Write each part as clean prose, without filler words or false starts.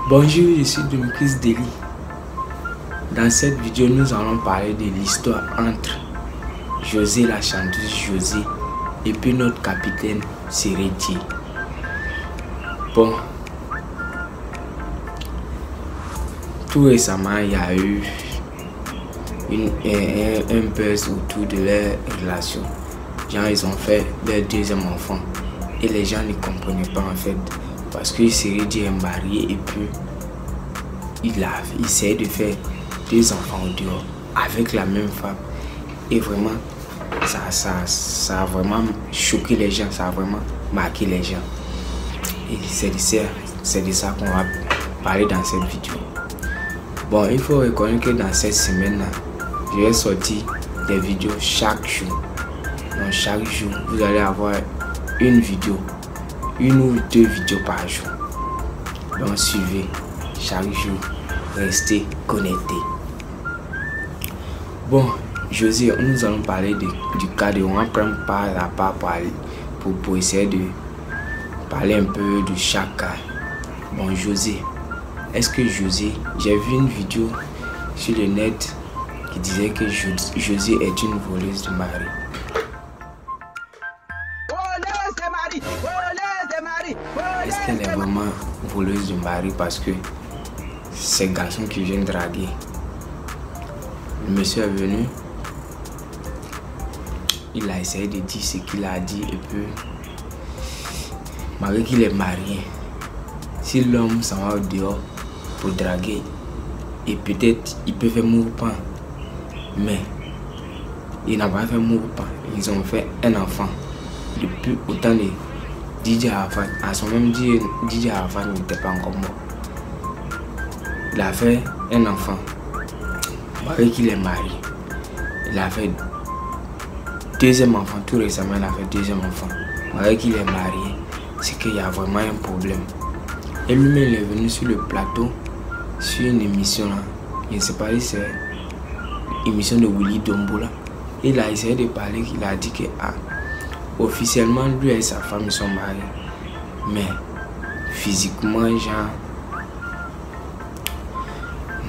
Bonjour, je suis Dimitris Deli. Dans cette vidéo, nous allons parler de l'histoire entre José, la chanteuse José, et puis notre capitaine Sereti. Bon, tout récemment, il y a eu un buzz autour de leur relation. Genre, ils ont fait leur deuxième enfant et les gens ne comprenaient pas en fait. Parce que Sereti est marié et puis il essayé de faire deux enfants au dehors avec la même femme. Et vraiment, ça a vraiment choqué les gens, ça a vraiment marqué les gens. Et c'est de ça qu'on va parler dans cette vidéo. Bon, il faut reconnaître que dans cette semaine-là, je vais sortir des vidéos chaque jour. Donc chaque jour, vous allez avoir une vidéo, une ou deux vidéos par jour. Donc suivez chaque jour, restez connectés. Bon, José, nous allons parler du cas de, on va prendre pas à part pour essayer de parler un peu de chaque cas. Bon, José, est-ce que José, j'ai vu une vidéo sur le net qui disait que José est une voleuse de mari. Est-ce qu'elle est vraiment voleuse de mari parce que ces garçons qui viennent draguer? Le monsieur est venu, il a essayé de dire ce qu'il a dit et puis malgré qu'il est marié, si l'homme s'en va au dehors pour draguer et peut-être il peut faire mouvement, mais il n'a pas fait mouvement, ils ont fait un enfant. Depuis autant de DJ Arafat, à son même DJ Arafat n'était pas encore mort. Il a fait un enfant, malgré qu'il est marié. Il a fait deuxième enfant, tout récemment il a fait deuxième enfant. Malgré qu'il est marié, c'est qu'il y a vraiment un problème. Et lui-même il est venu sur le plateau, sur une émission là. Je ne sais pas si c'est une émission de Willy Dombola. Il a essayé de parler, il a dit que officiellement lui et sa femme ils sont mariés. Mais physiquement, genre,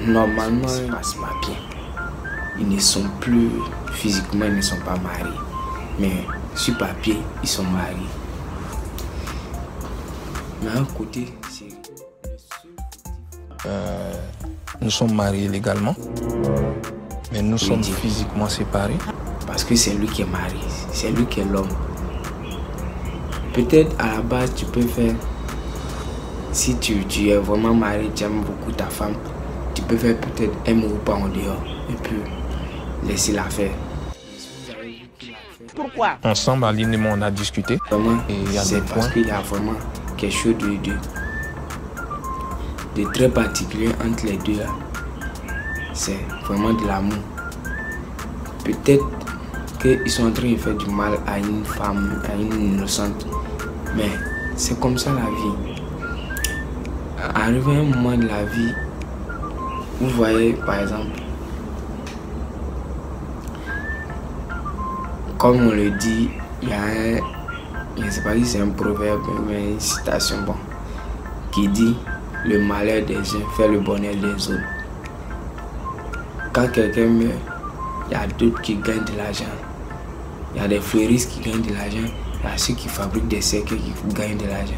normalement, ça se passe pas bien. Ils ne sont plus, physiquement, ils ne sont pas mariés. Mais sur papier, ils sont mariés. Mais à un côté, c'est nous sommes mariés légalement, mais nous sommes physiquement séparés. Parce que c'est lui qui est marié, c'est lui qui est l'homme. Peut-être à la base, tu peux faire, si tu es vraiment marié, tu aimes beaucoup ta femme, tu peux faire peut-être un repas en dehors et puis laisser la faire. Pourquoi? Ensemble, alignement, on a discuté. Vraiment, et il y a des c'est parce qu'il y a vraiment quelque chose de très particulier entre les deux là. C'est vraiment de l'amour. Peut-être qu'ils sont en train de faire du mal à une femme, à une innocente. Mais c'est comme ça la vie. Arrivé à un moment de la vie, vous voyez par exemple, comme on le dit, il y a un, je ne sais pas si c'est un proverbe, mais une citation bon, qui dit le malheur des uns fait le bonheur des autres. Quand quelqu'un meurt, il y a d'autres qui gagnent de l'argent. Il y a des fleuristes qui gagnent de l'argent. Il y a ceux qui fabriquent des cercles qui gagnent de l'argent.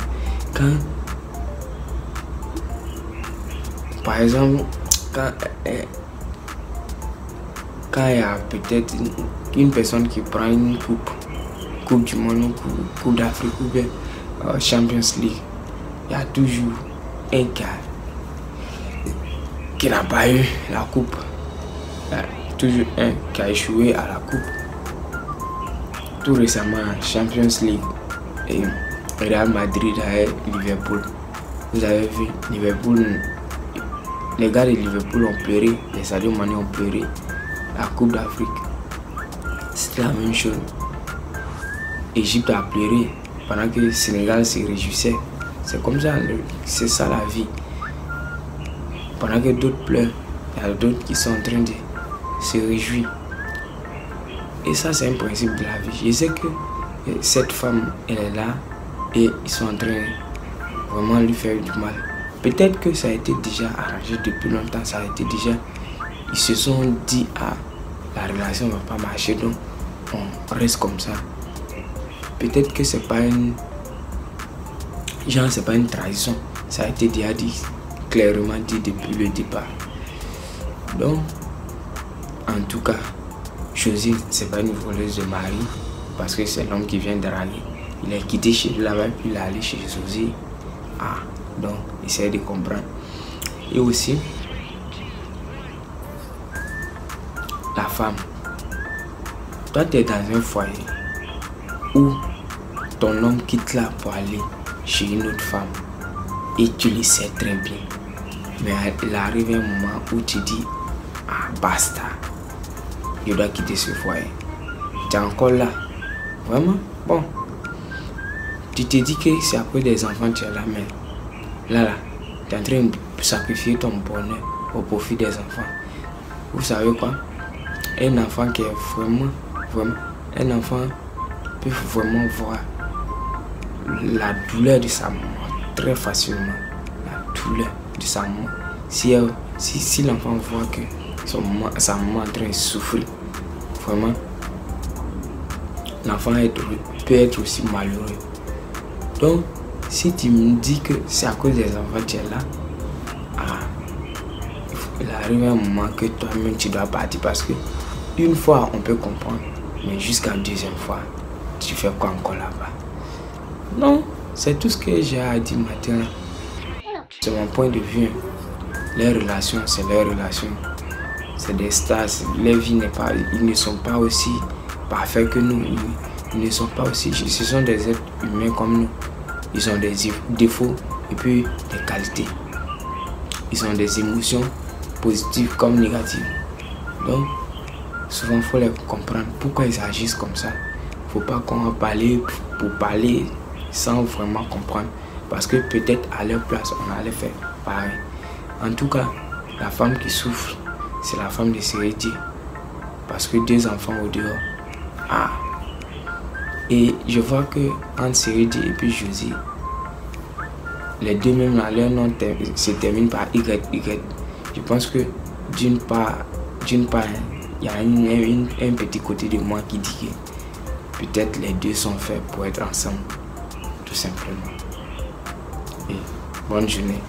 Par exemple, quand il y a peut-être une personne qui prend une coupe du monde, coupe d'Afrique ou bien Champions League, il y a toujours un gars qui n'a pas eu la coupe. Il y a toujours un qui a échoué à la coupe. Tout récemment, Champions League et Real Madrid et Liverpool. Vous avez vu, Liverpool, les gars de Liverpool ont pleuré, les Sadio Mané ont pleuré la Coupe d'Afrique. C'était la même chose. Égypte a pleuré pendant que le Sénégal se réjouissait. C'est comme ça, c'est ça la vie. Pendant que d'autres pleurent, il y a d'autres qui sont en train de se réjouir. Et ça, c'est un principe de la vie. Je sais que cette femme, elle est là et ils sont en train de vraiment lui faire du mal. Peut-être que ça a été déjà arrangé depuis longtemps, ça a été déjà... Ils se sont dit, ah, la relation ne va pas marcher, donc on reste comme ça. Peut-être que c'est pas une... Genre, c'est pas une trahison. Ça a été déjà dit, clairement dit depuis le départ. Donc, en tout cas, José, c'est pas une voleuse de mari, parce que c'est l'homme qui vient draguer. Il a quitté chez lui là-bas, puis il est allé chez José. Ah, donc, essayez de comprendre. Et aussi, la femme. Toi, tu es dans un foyer où ton homme quitte là pour aller chez une autre femme et tu le sais très bien. Mais il arrive un moment où tu dis, ah, basta, je dois quitter ce foyer. Tu es encore là. Vraiment? Bon. Tu te dis que c'est à cause des enfants que tu es là, mais là, tu es en train de sacrifier ton bonheur au profit des enfants. Vous savez quoi? Un enfant qui est vraiment, un enfant peut vraiment voir la douleur de sa maman très facilement. La douleur de sa maman. Si l'enfant voit que sa maman est en train de souffrir, vraiment, l'enfant peut être aussi malheureux. Donc, si tu me dis que c'est à cause des enfants que tu es là, il arrive un moment que toi-même tu dois partir, parce que une fois on peut comprendre, mais jusqu'à une deuxième fois, tu fais quoi encore là-bas? Non, c'est tout ce que j'ai à dire maintenant. C'est mon point de vue. Les relations, c'est les relations. C'est des stars. Les vies ils ne sont pas aussi parfaits que nous. Ils ne sont pas aussi. Ce sont des êtres humains comme nous. Ils ont des défauts et puis des qualités. Ils ont des émotions positives comme négatives. Donc, souvent, il faut les comprendre pourquoi ils agissent comme ça. Il ne faut pas qu'on va parler pour parler sans vraiment comprendre. Parce que peut-être à leur place, on allait faire pareil. En tout cas, la femme qui souffre, c'est la femme de Sérédié. Parce que 2 enfants au dehors. Ah. Et je vois que entre Sérédié et puis José, les deux mêmes là, leur nom se termine par YY. Je pense que d'une part, il y a un petit côté de moi qui dit que peut-être les deux sont faits pour être ensemble, tout simplement. Et bonne journée.